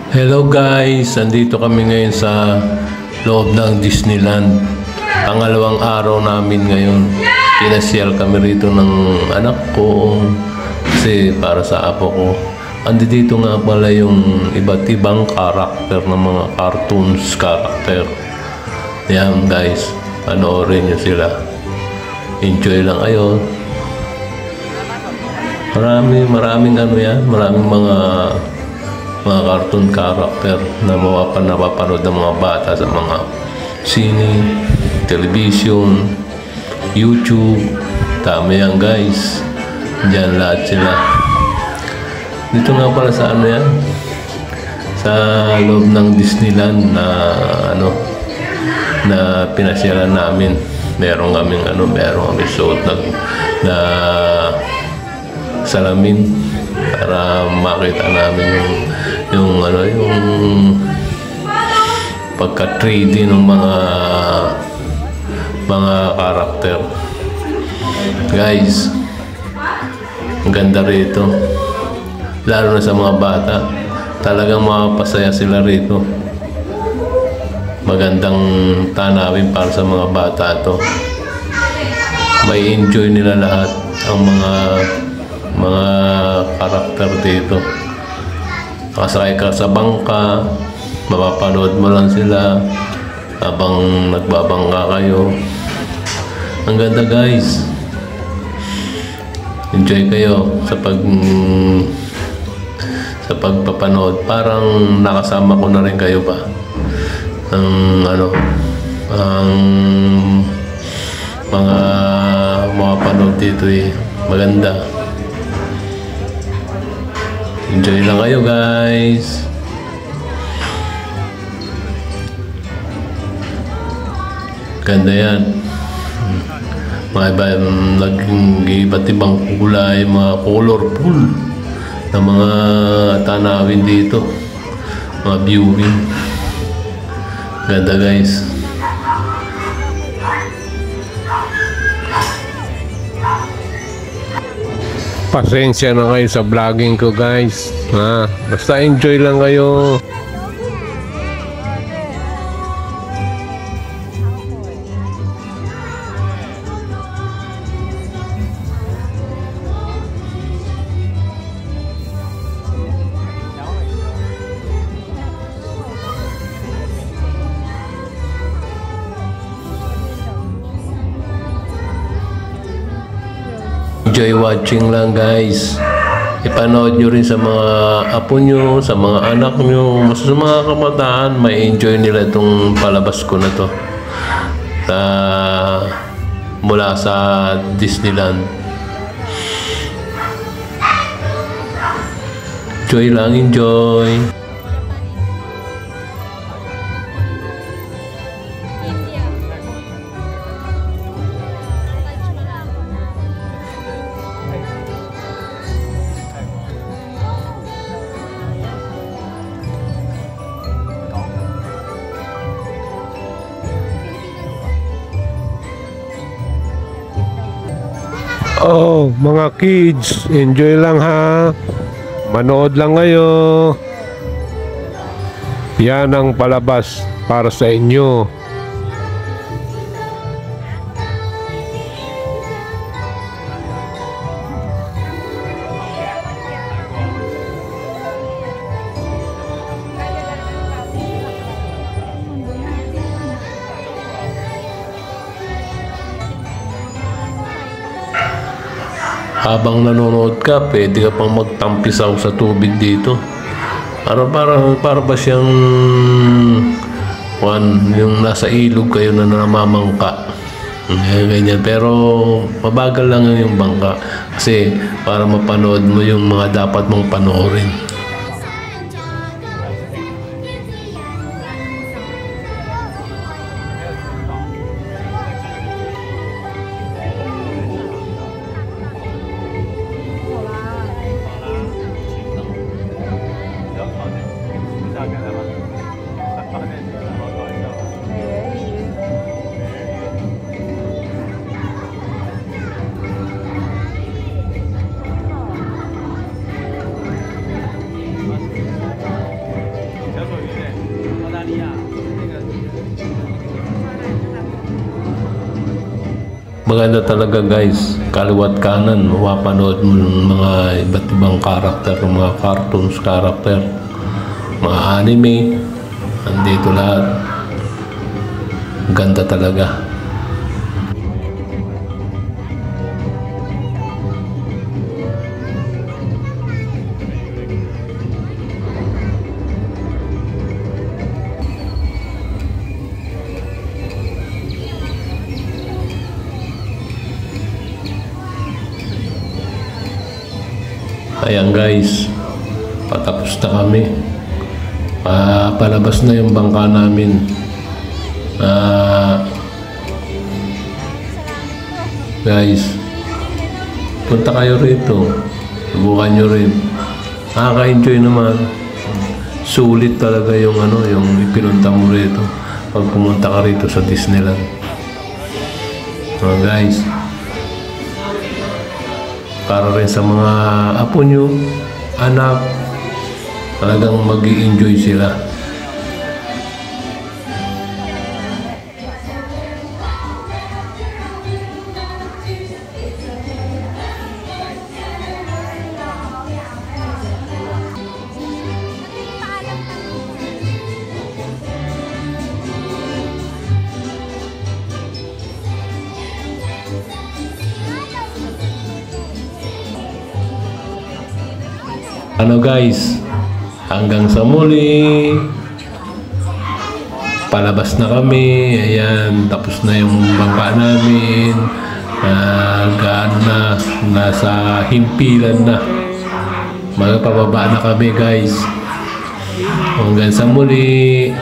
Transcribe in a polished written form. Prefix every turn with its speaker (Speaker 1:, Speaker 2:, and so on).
Speaker 1: Hello guys, andito kami ngayon sa loob ng Disneyland. Pangalawang araw namin ngayon. Pinasyal kami rito ng anak ko kasi para sa apo ko. Andito nga pala yung iba't ibang karakter ng mga cartoons karakter. Yan guys, panoorin nyo sila. Enjoy lang kayo. Maraming ano yan, maraming mga cartoon character na napapanood ng mga bata sa mga sine, television, YouTube. Dami yan guys. Diyan lahat sila. Dito nga pala sa ano yan, sa loob ng Disneyland na na pinasyalan namin. Meron kaming suot na salamin para makita namin yung pagka 3D ng mga karakter. Guys, ang ganda rito. Lalo na sa mga bata. Talagang mapasaya sila rito. Magandang tanawin para sa mga bata to. May enjoy nila lahat ang mga karakter dito. Nakasakay ka sa bangka, mapapanood mo lang sila habang nagbabangka kayo. Ang ganda guys. Enjoy kayo sa pagpapanood. Parang nakasama ko na rin kayo ba ang mga mapapanood dito maganda. Enjoy lang kayo guys. Ganda yan. Iba't ibang kulay, mga colorful na mga tanawin dito. Mga viewing. Ganda guys. Pasensya na kayo sa vlogging ko guys. Basta enjoy lang kayo. Enjoy watching lang guys. Ipanood nyo rin sa mga apo nyo, sa mga anak nyo, mas sa mga kabataan, may enjoy nila itong palabas ko na to mula sa Disneyland. Enjoy lang, enjoy. Oh, mga kids, enjoy lang ha. Manood lang kayo. Yan ang palabas para sa inyo. Habang nanonood ka, pwede ka pang magtampisaw sa tubig dito. Para ba siyang yung nasa ilog kayo na namamangka. Ganyan. Pero mabagal lang yung bangka kasi para mapanood mo yung mga dapat mong panoorin. Maganda talaga guys, kaliwat kanan, mapapanood mo ng mga iba't ibang karakter, mga cartoons karakter, mga anime, andito lahat. Ganda talaga. Ayan guys, patapos na kami. Palabas na yung bangka namin. Guys, punta kayo rito. Subukan nyo rin. Nakaka-enjoy naman. Sulit talaga yung yung ipinunta mo rito pag pumunta ka rito sa Disneyland. Guys, para rin sa mga apo nyo, anak, talagang mag-i-enjoy sila. Guys, hanggang sa muli. Palabas na kami. Ayan, tapos na yung bangka namin. Nasa himpilan na. Magpapababa na kami guys. Hanggang sa muli.